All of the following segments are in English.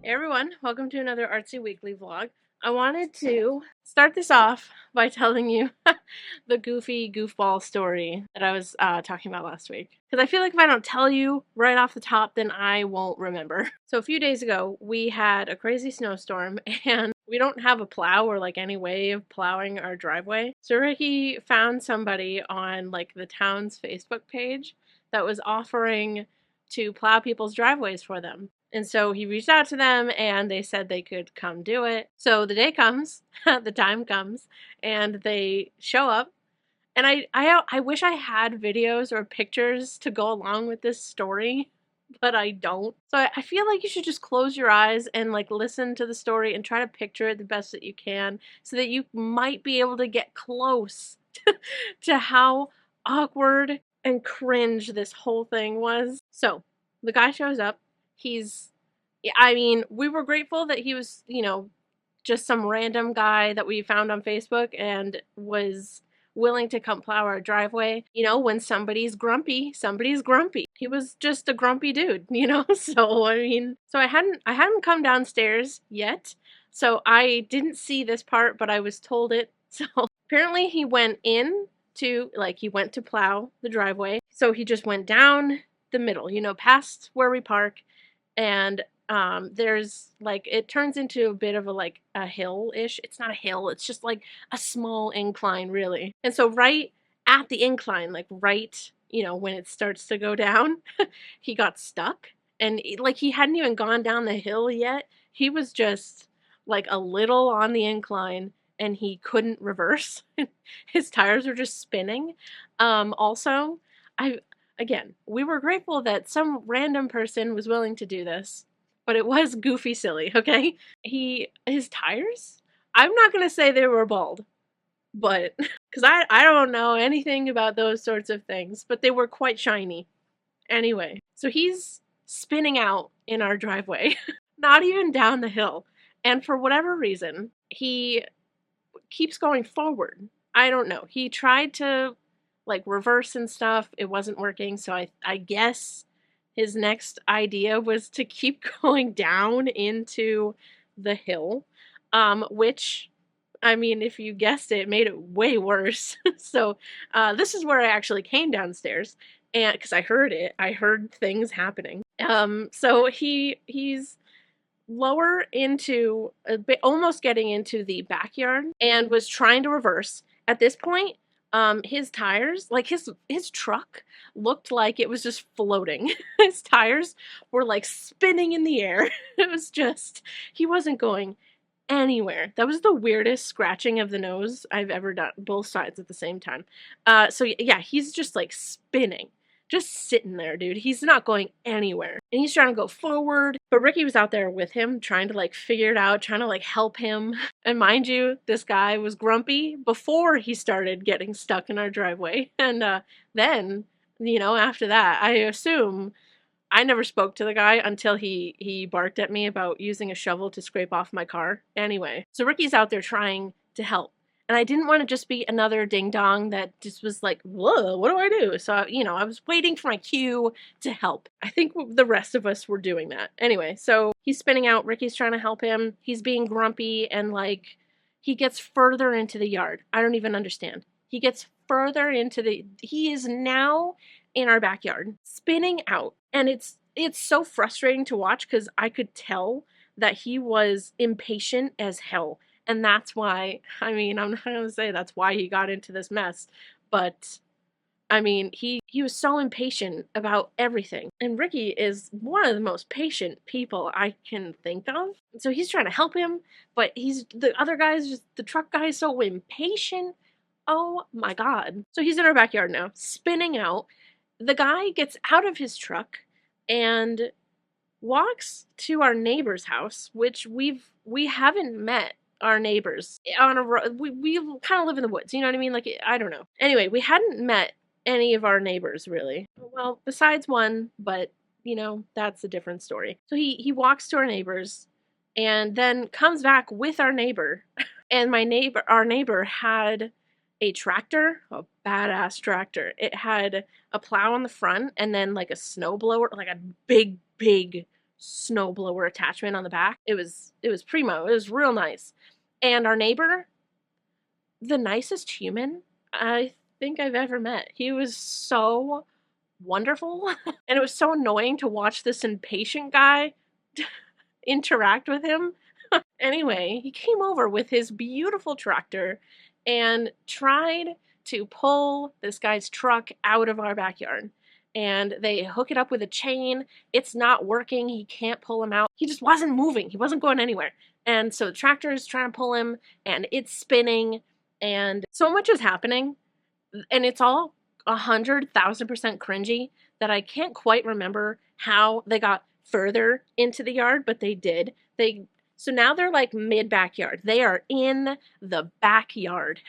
Hey everyone, welcome to another Artsy Weekly vlog. I wanted to start this off by telling you the goofy goofball story that I was talking about last week. Because I feel like if I don't tell you right off the top, then I won't remember. So a few days ago, we had a crazy snowstorm and we don't have a plow or like any way of plowing our driveway. So Ricky found somebody on like the town's Facebook page that was offering to plow people's driveways for them. And so he reached out to them and they said they could come do it. So the day comes, the time comes, and they show up. And I wish I had videos or pictures to go along with this story, but I don't. So I feel like you should just close your eyes and like listen to the story and try to picture it the best that you can so that you might be able to get close to how awkward and cringe this whole thing was. So the guy shows up. I mean, we were grateful that he was, just some random guy that we found on Facebook and was willing to come plow our driveway. You know, when somebody's grumpy, somebody's grumpy. He was just a grumpy dude, So I hadn't come downstairs yet. So I didn't see this part, but I was told it. So apparently he went he went to plow the driveway. So he just went down the middle, past where we park, and there's like, it turns into a bit of a hill-ish. It's not a hill, it's just like a small incline, really. And so right at the incline, like right, when it starts to go down, he got stuck. And he hadn't even gone down the hill yet. He was just like a little on the incline and he couldn't reverse. His tires were just spinning. Also, again, we were grateful that some random person was willing to do this, but it was goofy silly, okay? His tires? I'm not gonna say they were bald, but, because I don't know anything about those sorts of things, but they were quite shiny. Anyway, so he's spinning out in our driveway, not even down the hill, and for whatever reason, he keeps going forward. I don't know. He tried to like reverse and stuff. It wasn't working. So I guess his next idea was to keep going down into the hill, which, I mean, if you guessed it, made it way worse. So this is where I actually came downstairs, and because I heard it, I heard things happening. So he's lower into a bit, almost getting into the backyard, and was trying to reverse. At this point, his tires, like his truck looked like it was just floating. His tires were like spinning in the air. It was just, he wasn't going anywhere. That was the weirdest scratching of the nose I've ever done, both sides at the same time. So yeah, he's just like spinning. Just sitting there, dude. He's not going anywhere. And he's trying to go forward. But Ricky was out there with him, trying to like figure it out, trying to like help him. And mind you, this guy was grumpy before he started getting stuck in our driveway. And then, after that, I assume I never spoke to the guy until he barked at me about using a shovel to scrape off my car. Anyway, so Ricky's out there trying to help. And I didn't want to just be another ding-dong that just was like, whoa, what do I do? So, I was waiting for my cue to help. I think the rest of us were doing that. Anyway, so he's spinning out. Ricky's trying to help him. He's being grumpy and, like, he gets further into the yard. I don't even understand. He gets further into he is now in our backyard, spinning out. And it's so frustrating to watch because I could tell that he was impatient as hell. And that's why, I mean, I'm not going to say that's why he got into this mess, but I mean, he was so impatient about everything. And Ricky is one of the most patient people I can think of. So he's trying to help him, but the other guy's just, the truck guy is so impatient. Oh my God. So he's in our backyard now, spinning out. The guy gets out of his truck and walks to our neighbor's house, which we haven't met our neighbors on a road. We kind of live in the woods, you know what I mean? Like, I don't know. Anyway, we hadn't met any of our neighbors, really. Well, besides one, but, that's a different story. So he walks to our neighbors and then comes back with our neighbor. And our neighbor had a tractor, a badass tractor. It had a plow on the front and then like a snow blower, like a big snowblower attachment on the back. It was primo. It was real nice. And our neighbor, the nicest human I think I've ever met. He was so wonderful. And it was so annoying to watch this impatient guy interact with him. Anyway, he came over with his beautiful tractor and tried to pull this guy's truck out of our backyard. And they hook it up with a chain. It's not working. He can't pull him out. He just wasn't moving. He wasn't going anywhere. And so the tractor is trying to pull him, and it's spinning, and so much is happening. And it's all 100,000% cringy that I can't quite remember how they got further into the yard, but they did. So now they're like mid-backyard. They are in the backyard.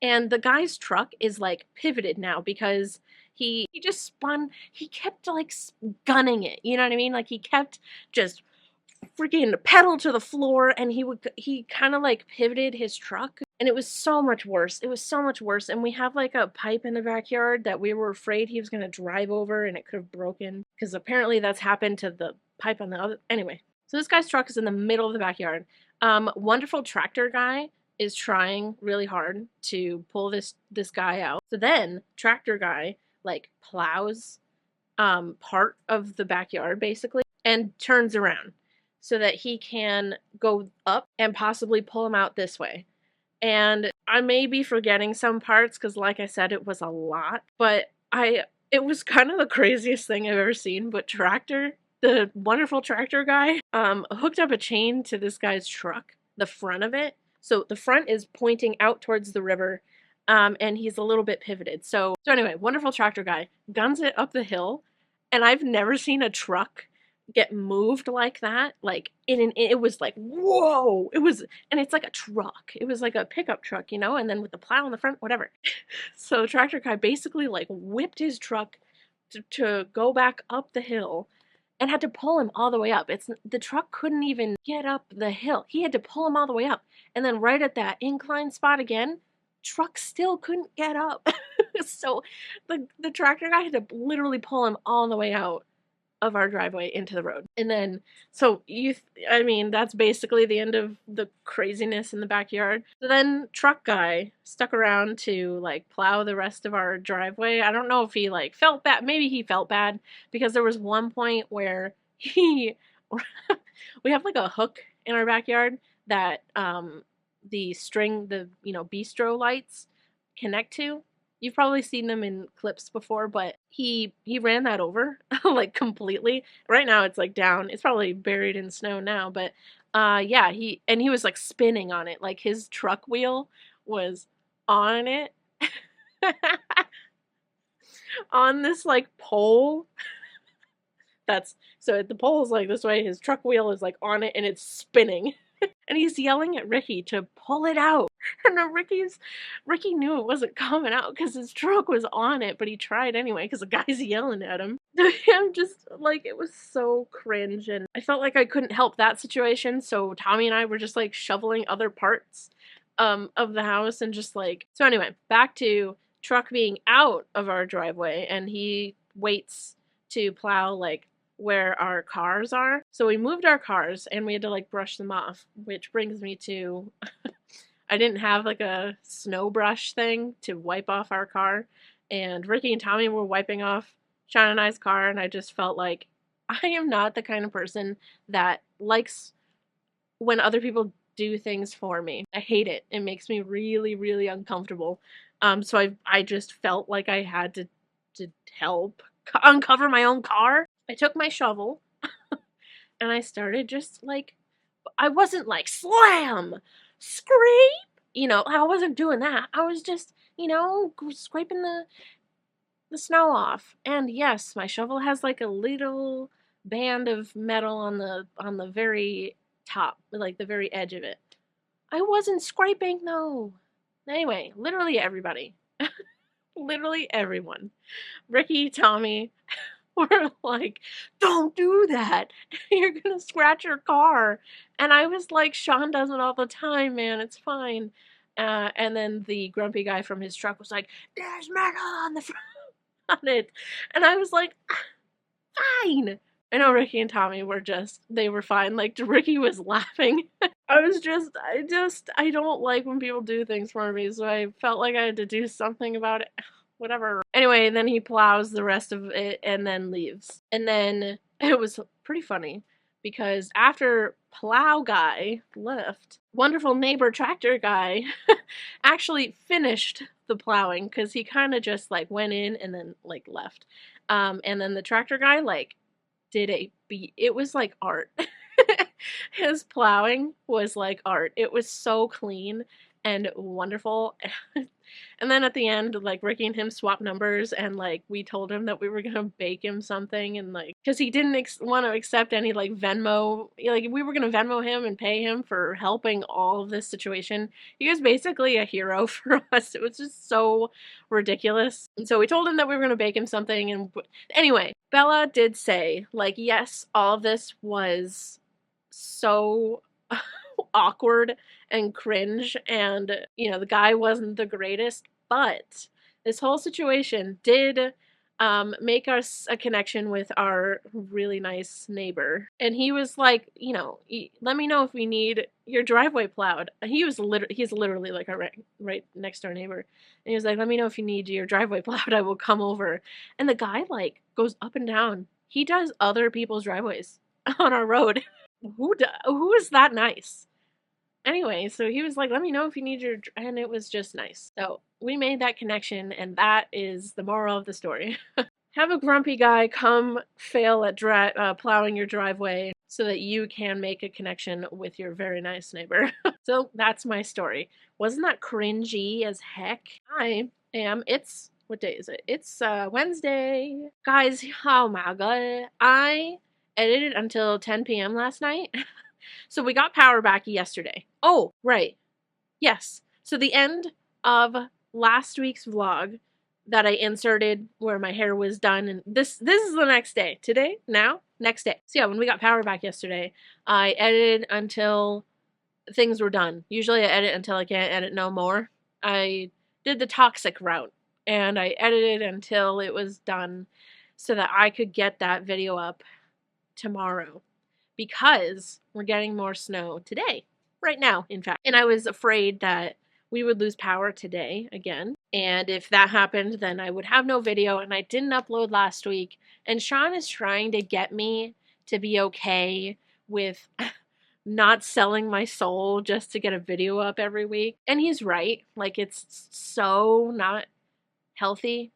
And the guy's truck is like pivoted now because he just spun. He kept like gunning it. You know what I mean? Like he kept just freaking pedal to the floor, and he kind of like pivoted his truck. And it was so much worse. It was so much worse. And we have like a pipe in the backyard that we were afraid he was going to drive over and it could have broken. Because apparently that's happened to the pipe on the other. Anyway, so this guy's truck is in the middle of the backyard. Wonderful tractor guy is trying really hard to pull this guy out. So then tractor guy like plows part of the backyard basically and turns around so that he can go up and possibly pull him out this way. And I may be forgetting some parts because, like I said, it was a lot. But it was kind of the craziest thing I've ever seen. But the wonderful tractor guy, hooked up a chain to this guy's truck, the front of it. So the front is pointing out towards the river, and he's a little bit pivoted. So anyway, wonderful tractor guy guns it up the hill, and I've never seen a truck get moved like that. Like it was like, whoa, and it's like a truck. It was like a pickup truck, you know, and then with the plow in the front, whatever. So the tractor guy basically like whipped his truck to go back up the hill and had to pull him all the way up. The truck couldn't even get up the hill. He had to pull him all the way up. And then right at that incline spot again, truck still couldn't get up. So the tractor guy had to literally pull him all the way out of our driveway into the road. And then, that's basically the end of the craziness in the backyard. So then truck guy stuck around to like plow the rest of our driveway. I don't know if he like felt bad. Maybe he felt bad because there was one point where we have like a hook in our backyard that the bistro lights connect to. You've probably seen them in clips before, but he ran that over like completely. Right now it's like down. It's probably buried in snow now, but yeah, he was like spinning on it. Like his truck wheel was on it. On this like pole. So the pole is like this way, his truck wheel is like on it and it's spinning. And he's yelling at Ricky to pull it out. And Ricky knew it wasn't coming out because his truck was on it, but he tried anyway because the guy's yelling at him. I'm just like, it was so cringe, and I felt like I couldn't help that situation, so Tommy and I were just like shoveling other parts of the house and just like, so anyway, back to truck being out of our driveway, and he waits to plow like where our cars are. So we moved our cars and we had to like brush them off, which brings me to I didn't have like a snow brush thing to wipe off our car, and Ricky and Tommy were wiping off Sean and I's car, and I just felt like I am not the kind of person that likes when other people do things for me. I hate it. It makes me really, really uncomfortable. So I just felt like I had to help uncover my own car. I took my shovel and I started just like, I wasn't like slam, scrape, I wasn't doing that. I was just, scraping the snow off. And yes, my shovel has like a little band of metal on the very top, like the very edge of it. I wasn't scraping though. Anyway, literally everybody, literally everyone, Ricky, Tommy, were like, don't do that. You're gonna scratch your car. And I was like, Sean does it all the time, man. It's fine. And then the grumpy guy from his truck was like, there's metal on the front on it. And I was like, fine. I know Ricky and Tommy were they were fine. Like, Ricky was laughing. I don't like when people do things for me, so I felt like I had to do something about it. Whatever. Anyway, then he plows the rest of it and then leaves. And then it was pretty funny because after plow guy left, wonderful neighbor tractor guy actually finished the plowing because he kind of just like went in and then like left. And then the tractor guy like did a beat. It was like art. His plowing was like art. It was so clean and wonderful. And then at the end, like, Ricky and him swapped numbers, and like we told him that we were gonna bake him something, and like because he didn't want to accept any like Venmo, like we were gonna Venmo him and pay him for helping all of this situation. He was basically a hero for us. It was just so ridiculous. And so we told him that we were gonna bake him something, and anyway, Bella did say like, yes, all of this was so awkward and cringe, and you know the guy wasn't the greatest, but this whole situation did make us a connection with our really nice neighbor. And he was like, you know, let me know if we need your driveway plowed. He's literally like our right next door neighbor, and he was like, let me know if you need your driveway plowed, I will come over. And the guy like goes up and down. He does other people's driveways on our road. Who is that nice? Anyway, so he was like, let me know if you need your, and it was just nice. So we made that connection, and that is the moral of the story. Have a grumpy guy come fail at plowing your driveway so that you can make a connection with your very nice neighbor. So that's my story. Wasn't that cringy as heck? What day is it? It's Wednesday. Guys, oh my god. I edited until 10 p.m. last night. So we got power back yesterday. Oh, right. Yes. So the end of last week's vlog that I inserted where my hair was done, and this is the next day. Today? Now? Next day. So yeah, when we got power back yesterday, I edited until things were done. Usually I edit until I can't edit no more. I did the toxic route, and I edited until it was done so that I could get that video up tomorrow. Because we're getting more snow today, right now, in fact. And I was afraid that we would lose power today again. And if that happened, then I would have no video, and I didn't upload last week. And Sean is trying to get me to be okay with not selling my soul just to get a video up every week. And he's right. Like, it's so not healthy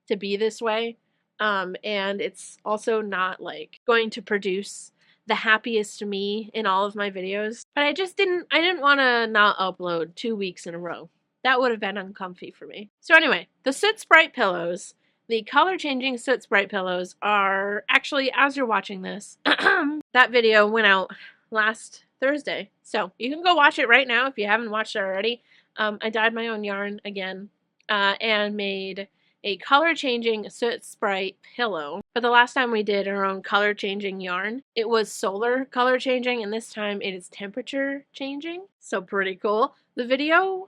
to be this way. And it's also not like going to produce the happiest me in all of my videos. But I didn't want to not upload 2 weeks in a row. That would have been uncomfy for me. So anyway, the Soot Sprite pillows, the color changing Soot Sprite pillows are actually, as you're watching this, that video went out last Thursday. So you can go watch it right now if you haven't watched it already. I dyed my own yarn again and made a color changing Soot Sprite pillow. But the last time we did our own color changing yarn, it was solar color changing, and this time it is temperature changing. So pretty cool. The video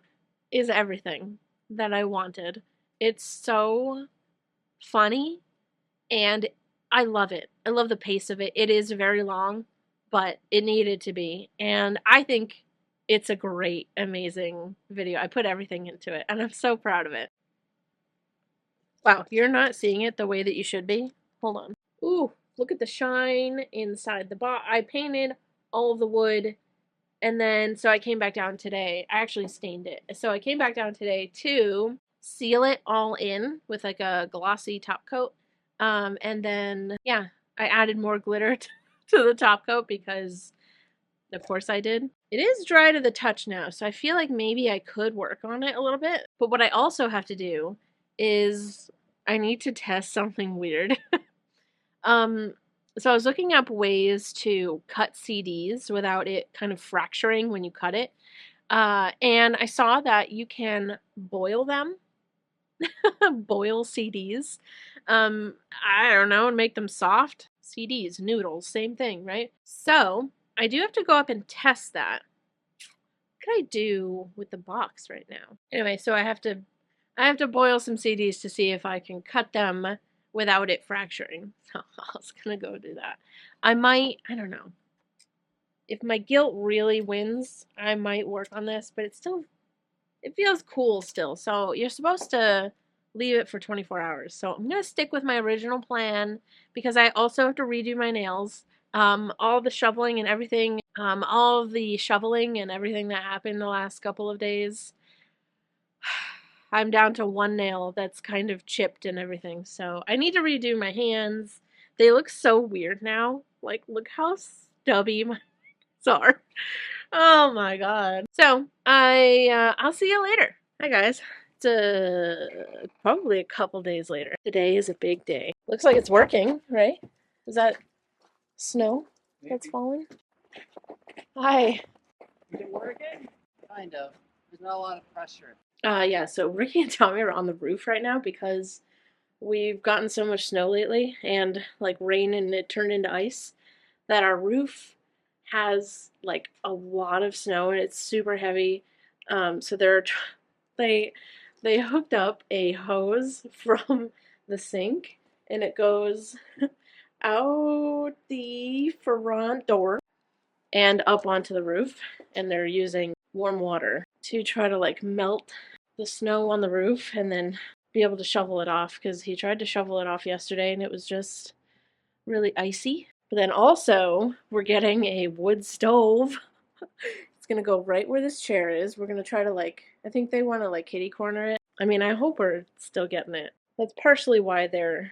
is everything that I wanted. It's so funny, and I love it. I love the pace of it. It is very long, but it needed to be. And I think it's a great, amazing video. I put everything into it, and I'm so proud of it. Wow, you're not seeing it the way that you should be? Hold on. Ooh, look at the shine inside the box. I painted all of the wood, and then, so I came back down today. I actually stained it. So I came back down today to seal it all in with like a glossy top coat. And then, yeah, I added more glitter to the top coat because, of course, I did. It is dry to the touch now, so I feel like maybe I could work on it a little bit. But what I also have to do is I need to test something weird. So I was looking up ways to cut CDs without it kind of fracturing when you cut it. And I saw that you can boil them. Boil CDs. I don't know, and make them soft. CDs, noodles, same thing, right? So I do have to go up and test that. What could I do with the box right now? Anyway, so I have to boil some CDs to see if I can cut them without it fracturing. So I was gonna go do that. I might, I don't know. If my guilt really wins, I might work on this, but it feels cool still. So you're supposed to leave it for 24 hours. So I'm going to stick with my original plan because I also have to redo my nails. All the shoveling and everything, all of the shoveling and everything that happened the last couple of days, I'm down to one nail that's kind of chipped and everything. So I need to redo my hands. They look so weird now. Like, look how stubby my hands are. Oh my god. So, I'll see you later. Hi guys. It's probably a couple days later. Today is a big day. Looks like it's working, right? Is that snow that's falling? Hi. Is it working? Kind of. There's not a lot of pressure. Yeah, so Ricky and Tommy are on the roof right now because we've gotten so much snow lately and like rain and it turned into ice that our roof has like a lot of snow and it's super heavy. So they hooked up a hose from the sink and it goes out the front door and up onto the roof, and they're using warm water to try to like melt the snow on the roof and then be able to shovel it off because he tried to shovel it off yesterday and it was just really icy. But then also we're getting a wood stove. It's gonna go right where this chair is. We're gonna try to like, I think they want to like kitty corner it. I mean, I hope we're still getting it. That's partially why they're,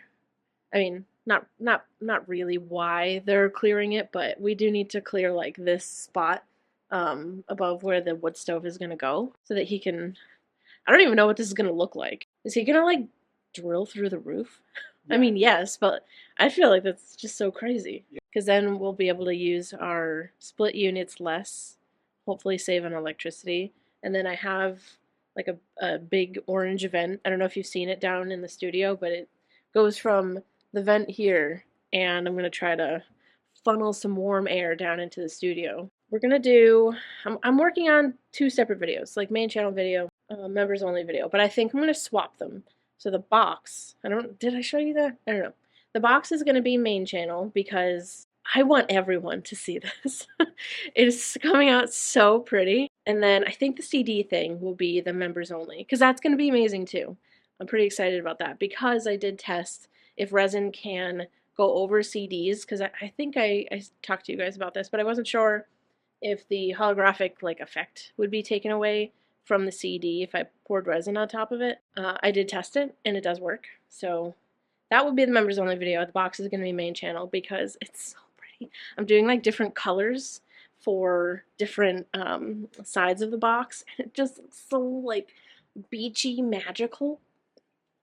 I mean, not really why they're clearing it, but we do need to clear like this spot above where the wood stove is gonna go so that he can, I don't even know what this is gonna look like. Is he gonna like drill through the roof? Yeah. I mean, yes, but I feel like that's just so crazy. Because then we'll be able to use our split units less, hopefully save on electricity. And then I have like a big orange vent. I don't know if you've seen it down in the studio, but it goes from the vent here, and I'm going to try to funnel some warm air down into the studio. We're going to do, I'm working on 2 separate videos, like main channel video, members only video, but I think I'm going to swap them. So the box, did I show you that? I don't know. The box is going to be main channel because I want everyone to see this. It is coming out so pretty. And then I think the CD thing will be the members only because that's going to be amazing too. I'm pretty excited about that because I did test if resin can go over CDs because I think I talked to you guys about this, but I wasn't sure if the holographic like effect would be taken away from the CD if I poured resin on top of it. I did test it and it does work. So that will be the members only video. The box is going to be main channel because it's so pretty. I'm doing like different colors for different sides of the box. It just looks so like beachy, magical.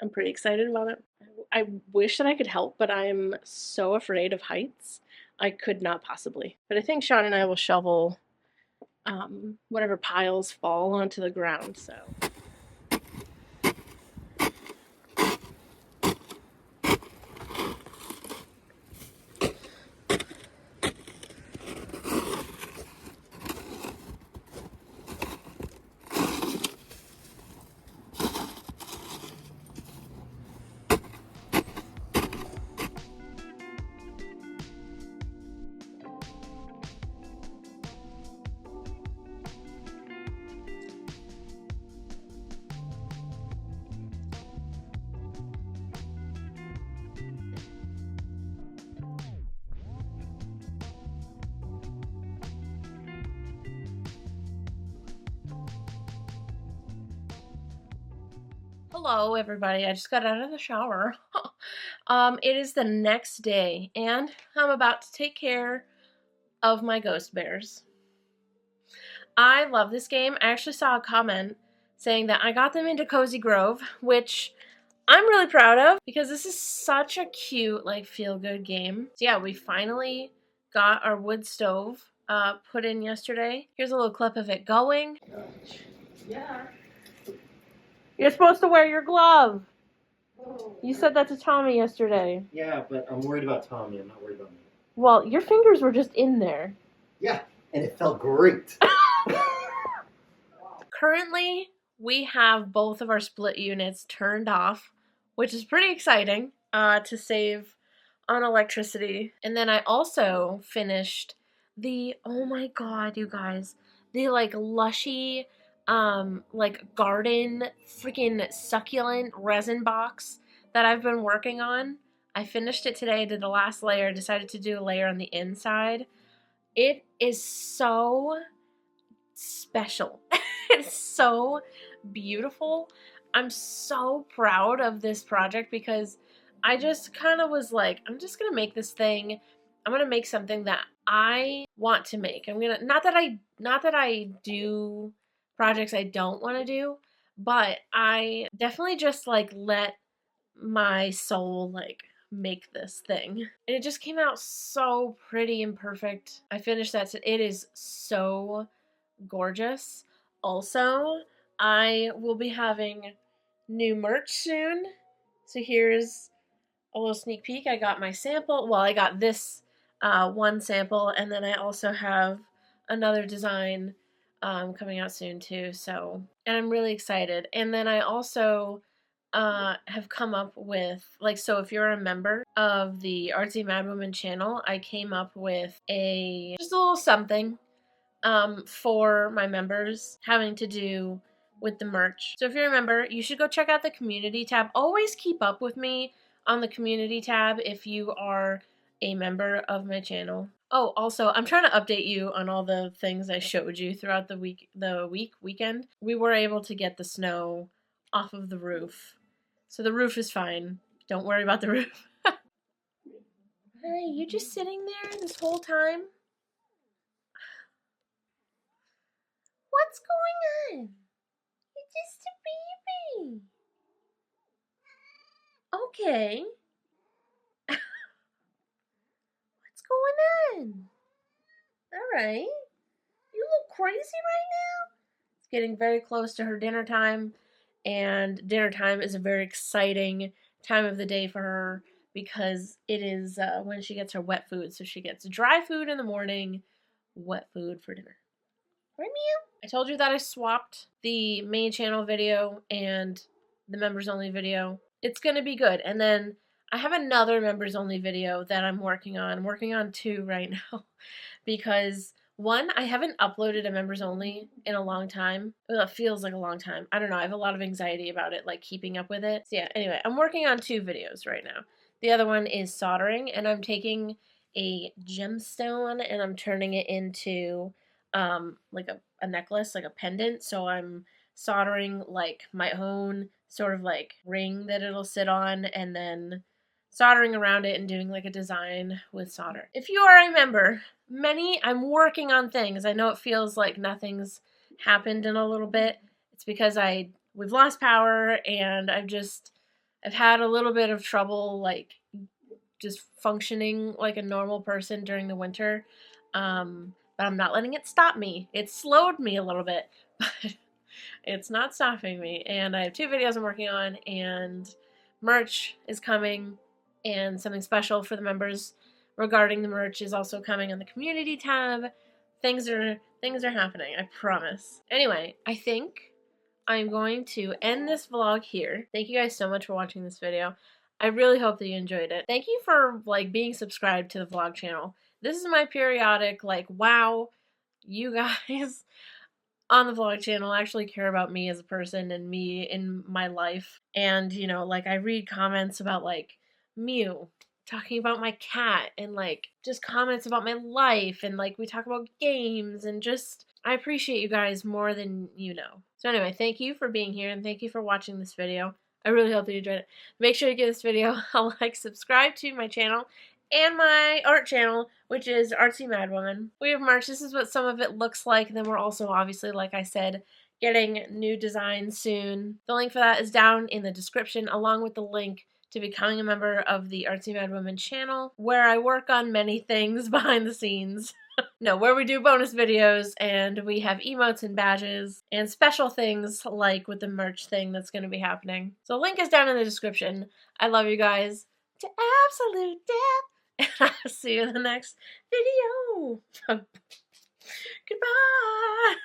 I'm pretty excited about it. I wish that I could help, but I'm so afraid of heights. I could not possibly. But I think Sean and I will shovel whatever piles fall onto the ground, so. Hello, everybody. I just got out of the shower. It is the next day, and I'm about to take care of my ghost bears. I love this game. I actually saw a comment saying that I got them into Cozy Grove, which I'm really proud of because this is such a cute, like, feel-good game. So yeah, we finally got our wood stove put in yesterday. Here's a little clip of it going. Yeah. You're supposed to wear your glove. You said that to Tommy yesterday. Yeah, but I'm worried about Tommy. I'm not worried about me. Well, your fingers were just in there. Yeah, and it felt great. Currently, we have both of our split units turned off, which is pretty exciting. to save on electricity. And then I also finished the, oh my god, you guys, the like lushy, like garden freaking succulent resin box that I've been working on. I finished it today, did the last layer, decided to do a layer on the inside. It is so special. It's so beautiful. I'm so proud of this project because I just kind of was like, I'm just gonna make this thing. I'm gonna make something that I want to make. I'm gonna not that I do projects I don't want to do, but I definitely just like let my soul like make this thing. And it just came out so pretty and perfect. I finished that. It is so gorgeous. Also, I will be having new merch soon. So here's a little sneak peek. I got my sample. Well, I got this one sample, and then I also have another design coming out soon too. So, and I'm really excited. And then I also have come up with, like, so if you're a member of the Artsy Madwoman channel, I came up with just a little something for my members having to do with the merch. So if you're a member, you should go check out the community tab. Always keep up with me on the community tab if you are a member of my channel. Oh, also, I'm trying to update you on all the things I showed you throughout the weekend. We were able to get the snow off of the roof. So the roof is fine. Don't worry about the roof. Hey, you just sitting there this whole time? What's going on? You're just a baby. Okay. What's going on? Alright. You look crazy right now? It's getting very close to her dinner time, and dinner time is a very exciting time of the day for her because it is when she gets her wet food. So she gets dry food in the morning, wet food for dinner. Right, Meow? I told you that I swapped the main channel video and the members only video. It's gonna be good. And then I have another members only video that I'm working on. I'm working on 2 right now because one, I haven't uploaded a members only in a long time. Well, it feels like a long time. I don't know. I have a lot of anxiety about it, like keeping up with it. So yeah, anyway, I'm working on 2 videos right now. The other one is soldering, and I'm taking a gemstone and I'm turning it into like a necklace, like a pendant. So I'm soldering like my own sort of like ring that it'll sit on, and then soldering around it and doing like a design with solder. If you are a member, I'm working on things. I know it feels like nothing's happened in a little bit. It's because we've lost power, and I've had a little bit of trouble like just functioning like a normal person during the winter. But I'm not letting it stop me. It slowed me a little bit, but it's not stopping me. And I have 2 videos I'm working on, and merch is coming, and something special for the members regarding the merch is also coming on the community tab. Things are happening, I promise. Anyway, I think I'm going to end this vlog here. Thank you guys so much for watching this video. I really hope that you enjoyed it. Thank you for like being subscribed to the vlog channel. This is my periodic like, wow, you guys on the vlog channel actually care about me as a person and me in my life. And you know, like I read comments about like Mew talking about my cat, and like just comments about my life, and like we talk about games, and just I appreciate you guys more than you know. So anyway, thank you for being here, and thank you for watching this video. I really hope that you enjoyed it. Make sure you give this video a like, subscribe to my channel and my art channel, which is Artsy Madwoman. We have merch. This is what some of it looks like. And then we're also, obviously, like I said, getting new designs soon. The link for that is down in the description, along with the link to becoming a member of the Artsy Madwoman channel, where I work on many things behind the scenes. No, where we do bonus videos, and we have emotes and badges and special things like with the merch thing that's going to be happening. So link is down in the description. I love you guys to absolute death, and I'll see you in the next video. Goodbye.